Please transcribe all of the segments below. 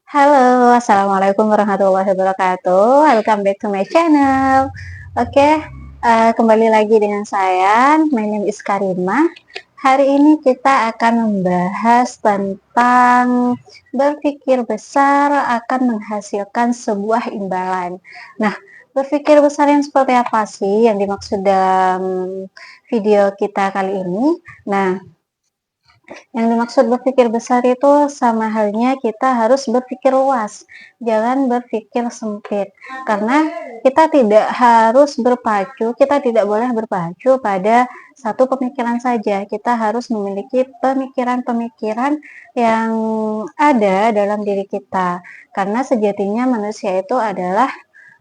Halo, assalamualaikum warahmatullahi wabarakatuh. Welcome back to my channel. Oke, kembali lagi dengan saya. My name is Karimah. Hari ini kita akan membahas tentang berpikir besar akan menghasilkan sebuah imbalan. Nah, berpikir besar yang seperti apa sih yang dimaksud dalam video kita kali ini? Nah, yang dimaksud berpikir besar itu sama halnya kita harus berpikir luas, jangan berpikir sempit. Karena kita tidak harus berpacu, kita tidak boleh berpacu pada satu pemikiran saja. Kita harus memiliki pemikiran-pemikiran yang ada dalam diri kita. Karena sejatinya manusia itu adalah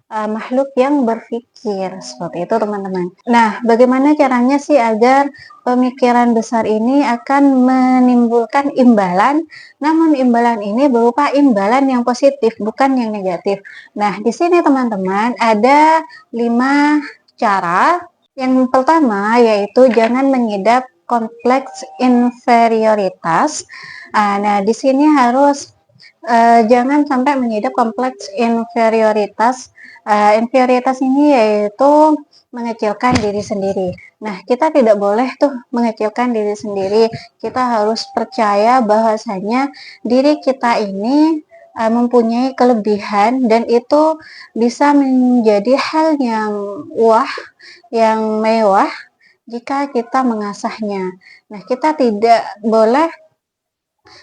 makhluk yang berpikir seperti itu teman-teman. Nah, bagaimana caranya sih agar pemikiran besar ini akan menimbulkan imbalan, namun imbalan ini berupa imbalan yang positif, bukan yang negatif. Nah, di sini teman-teman ada 5 cara. Yang pertama yaitu jangan mengidap kompleks inferioritas. Nah, di sini harus jangan sampai mengidap kompleks inferioritas. Inferioritas ini yaitu mengecilkan diri sendiri. Nah, kita tidak boleh tuh mengecilkan diri sendiri. Kita harus percaya bahwasanya diri kita ini mempunyai kelebihan dan itu bisa menjadi hal yang wah, yang mewah jika kita mengasahnya. Nah, kita tidak boleh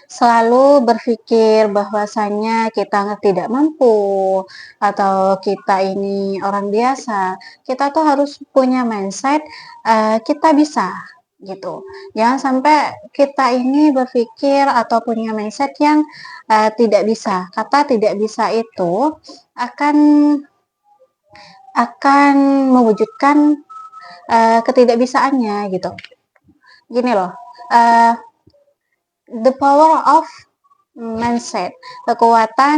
selalu berpikir bahwasanya kita tidak mampu atau kita ini orang biasa. Kita tuh harus punya mindset kita bisa gitu. Jangan sampai kita ini berpikir atau punya mindset yang tidak bisa. Kata tidak bisa itu akan akan mewujudkan ketidakbisaannya gitu. Gini loh. Uh, the power of mindset, kekuatan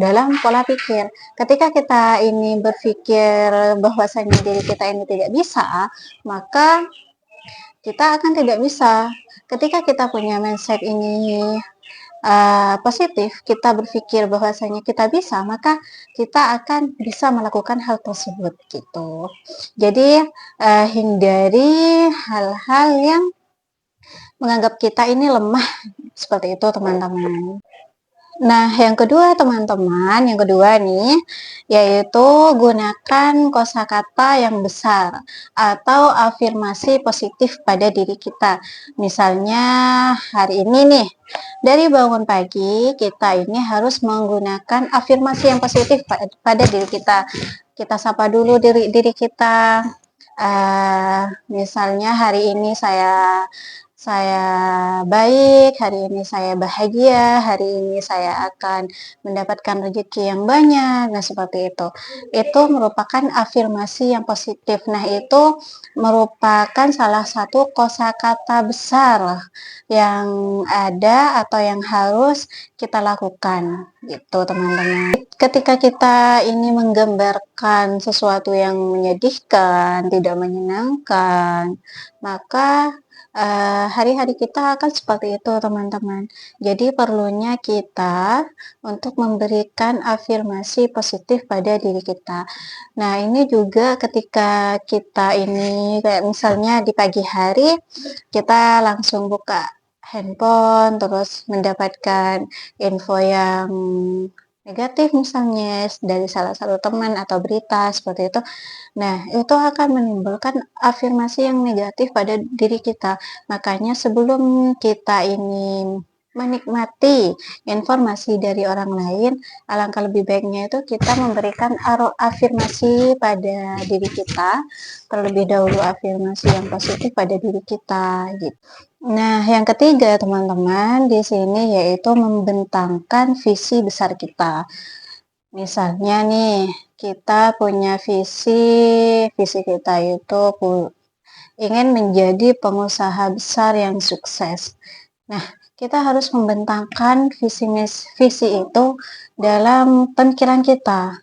dalam pola pikir. Ketika kita ini berpikir bahwasanya diri kita ini tidak bisa, maka kita akan tidak bisa. Ketika kita punya mindset ini positif, kita berpikir bahwasanya kita bisa, maka kita akan bisa melakukan hal tersebut gitu. Jadi hindari hal-hal yang menganggap kita ini lemah seperti itu teman-teman. Nah, yang kedua teman-teman, yang kedua nih, yaitu gunakan kosakata yang besar atau afirmasi positif pada diri kita. Misalnya hari ini nih, dari bangun pagi kita ini harus menggunakan afirmasi yang positif pada diri kita. Kita sapa dulu diri kita. Misalnya hari ini saya baik, hari ini saya bahagia, hari ini saya akan mendapatkan rezeki yang banyak. Nah, seperti itu. Itu merupakan afirmasi yang positif. Nah, itu merupakan salah satu kosakata besar yang ada atau yang harus kita lakukan. Gitu, teman-teman. Ketika kita ini menggambarkan sesuatu yang menyedihkan, tidak menyenangkan, maka hari-hari kita akan seperti itu teman-teman. Jadi perlunya kita untuk memberikan afirmasi positif pada diri kita. Nah, ini juga ketika kita ini kayak misalnya di pagi hari kita langsung buka handphone terus mendapatkan info yang negatif misalnya dari salah satu teman atau berita seperti itu. Nah, itu akan menimbulkan afirmasi yang negatif pada diri kita. Makanya sebelum kita ini menikmati informasi dari orang lain, alangkah lebih baiknya itu kita memberikan afirmasi pada diri kita, terlebih dahulu afirmasi yang positif pada diri kita gitu. Nah, yang ketiga teman-teman di sini yaitu membentangkan visi besar kita. Misalnya nih, kita punya visi kita itu ingin menjadi pengusaha besar yang sukses. Nah, kita harus membentangkan visi itu dalam pemikiran kita.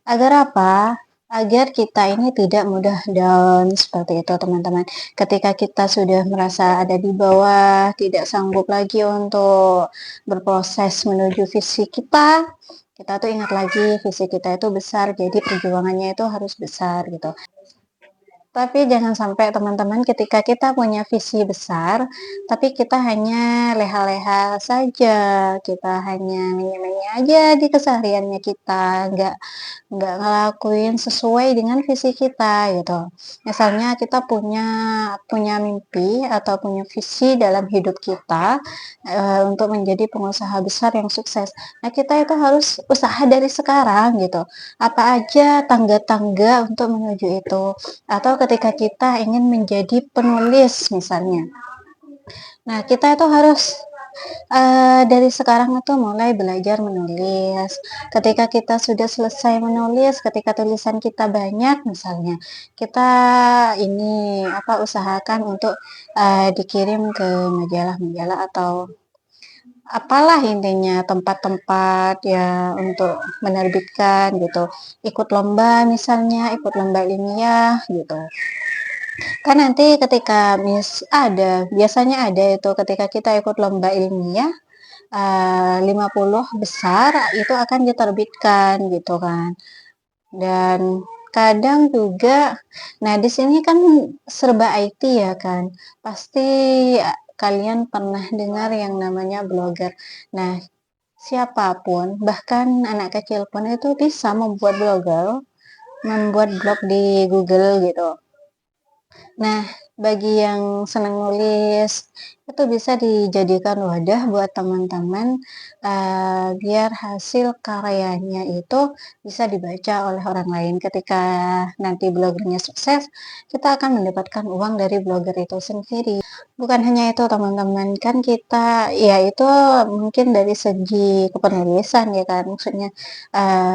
Agar apa? agar kita ini tidak mudah down seperti itu teman-teman. Ketika kita sudah merasa ada di bawah, tidak sanggup lagi untuk berproses menuju visi kita, kita tuh ingat lagi visi kita itu besar, jadi perjuangannya itu harus besar gitu. Tapi jangan sampai teman-teman ketika kita punya visi besar, tapi kita hanya leha-leha saja, kita hanya menye-menye aja di kesehariannya kita, nggak ngelakuin sesuai dengan visi kita gitu. Misalnya kita punya punya mimpi atau punya visi dalam hidup kita untuk menjadi pengusaha besar yang sukses. Nah, kita itu harus usaha dari sekarang gitu. Apa aja tangga-tangga untuk menuju itu. Atau ketika kita ingin menjadi penulis misalnya. Nah, kita itu harus dari sekarang itu mulai belajar menulis. Ketika kita sudah selesai menulis, ketika tulisan kita banyak misalnya, kita ini usahakan untuk dikirim ke majalah-majalah atau apalah intinya tempat-tempat ya untuk menerbitkan gitu. Ikut lomba misalnya, ikut lomba ilmiah gitu. Kan nanti ketika biasanya ada itu ketika kita ikut lomba ilmiah 50 besar itu akan diterbitkan gitu kan. Dan kadang juga, nah di sini kan serba IT ya kan. Pasti kalian pernah dengar yang namanya blogger. Nah, siapapun, bahkan anak kecil pun itu bisa membuat blog di Google gitu. Nah, bagi yang senang nulis, itu bisa dijadikan wadah buat teman-teman biar hasil karyanya itu bisa dibaca oleh orang lain. Ketika nanti blogernya sukses, kita akan mendapatkan uang dari blogger itu sendiri. Bukan hanya itu teman-teman, kan kita ya itu mungkin dari segi kepenulisan ya kan, maksudnya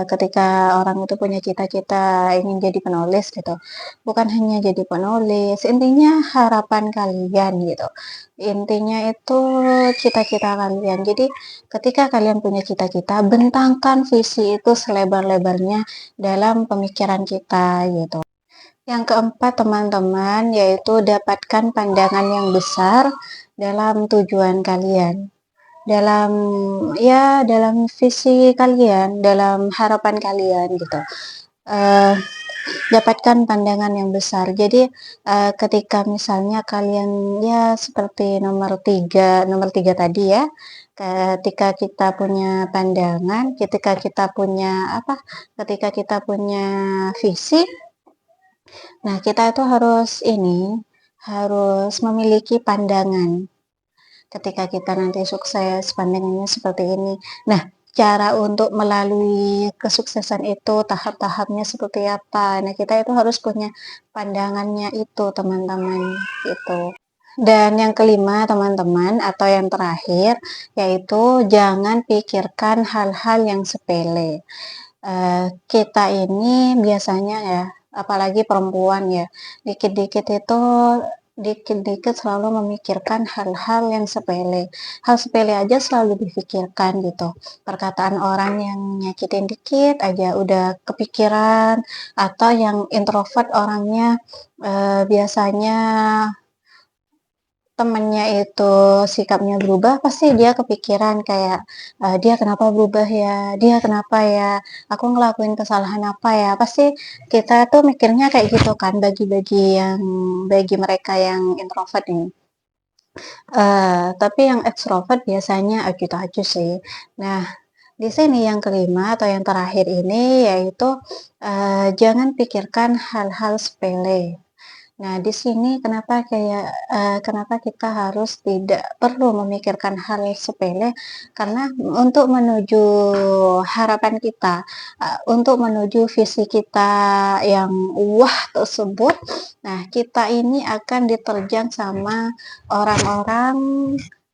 ketika orang itu punya cita-cita ingin jadi penulis gitu, bukan hanya jadi penulis, intinya harapan kalian gitu, intinya itu cita-cita kalian. Jadi ketika kalian punya cita-cita, bentangkan visi itu selebar-lebarnya dalam pemikiran kita gitu. Yang keempat teman-teman, yaitu dapatkan pandangan yang besar dalam tujuan kalian. Dalam dalam visi kalian, dalam harapan kalian gitu. Dapatkan pandangan yang besar. Jadi ketika misalnya kalian ya seperti nomor tiga tadi ya, ketika kita punya pandangan, ketika kita punya visi. Nah, kita itu harus memiliki pandangan. Ketika kita nanti sukses, pandangannya seperti ini. Nah, cara untuk melalui kesuksesan itu, tahap-tahapnya seperti apa. Nah, kita itu harus punya pandangannya itu, teman-teman. Gitu. Dan yang kelima, teman-teman, atau yang terakhir, yaitu jangan pikirkan hal-hal yang sepele. Kita ini biasanya ya, apalagi perempuan ya, dikit-dikit selalu memikirkan hal-hal yang sepele. Hal sepele aja selalu difikirkan gitu. Perkataan orang yang nyakitin dikit aja udah kepikiran, atau yang introvert orangnya biasanya temennya itu sikapnya berubah, pasti dia kepikiran kayak dia kenapa berubah ya, dia kenapa ya, aku ngelakuin kesalahan apa ya, pasti kita tuh mikirnya kayak gitu kan, bagi mereka yang introvert ini. Tapi yang ekstrovert biasanya gitu aja sih. Nah, di sini yang kelima atau yang terakhir ini yaitu jangan pikirkan hal-hal sepele. Nah, di sini kenapa kita harus tidak perlu memikirkan hal sepele, karena untuk menuju harapan kita, untuk menuju visi kita yang wah tersebut, nah kita ini akan diterjang sama orang-orang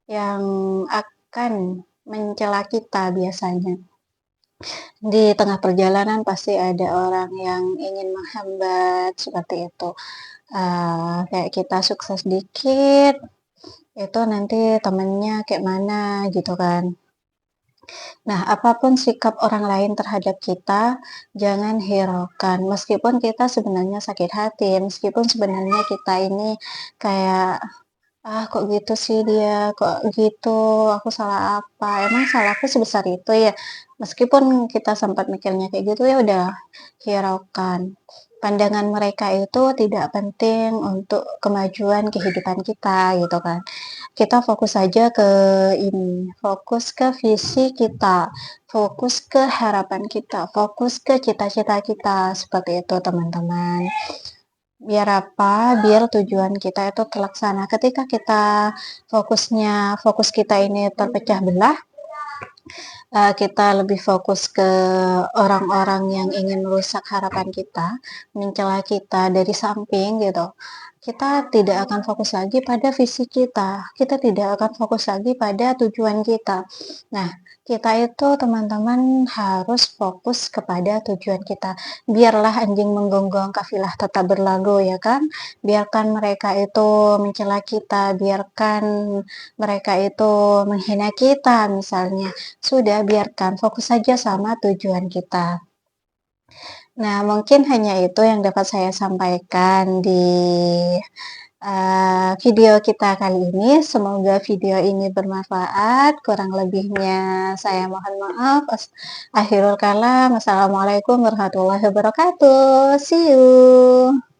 yang akan mencela kita biasanya. Di tengah perjalanan pasti ada orang yang ingin menghambat seperti itu. Kayak kita sukses dikit, itu nanti temennya kayak mana gitu kan. Nah, apapun sikap orang lain terhadap kita, jangan hiraukan. Meskipun kita sebenarnya sakit hati, meskipun sebenarnya kita ini kayak, "Ah, kok gitu sih dia? Kok gitu? Aku salah apa? Emang salahku sebesar itu ya?" Meskipun kita sempat mikirnya kayak gitu, ya udah hiraukan. Pandangan mereka itu tidak penting untuk kemajuan kehidupan kita gitu kan. Kita fokus saja ke ini, fokus ke visi kita, fokus ke harapan kita, fokus ke cita-cita kita, seperti itu teman-teman. Biar apa? Biar tujuan kita itu terlaksana. Ketika kita fokus kita ini terpecah belah, kita lebih fokus ke orang-orang yang ingin merusak harapan kita, mencela kita dari samping gitu. Kita tidak akan fokus lagi pada visi kita tidak akan fokus lagi pada tujuan kita. Nah, kita itu teman-teman harus fokus kepada tujuan kita. Biarlah anjing menggonggong kafilah tetap berlalu ya kan. Biarkan mereka itu mencela kita, biarkan mereka itu menghina kita misalnya. Sudah biarkan, fokus saja sama tujuan kita. Nah, mungkin hanya itu yang dapat saya sampaikan di video kita kali ini. Semoga video ini bermanfaat. Kurang lebihnya saya mohon maaf. Akhirul kalam. Assalamualaikum warahmatullahi wabarakatuh. See you.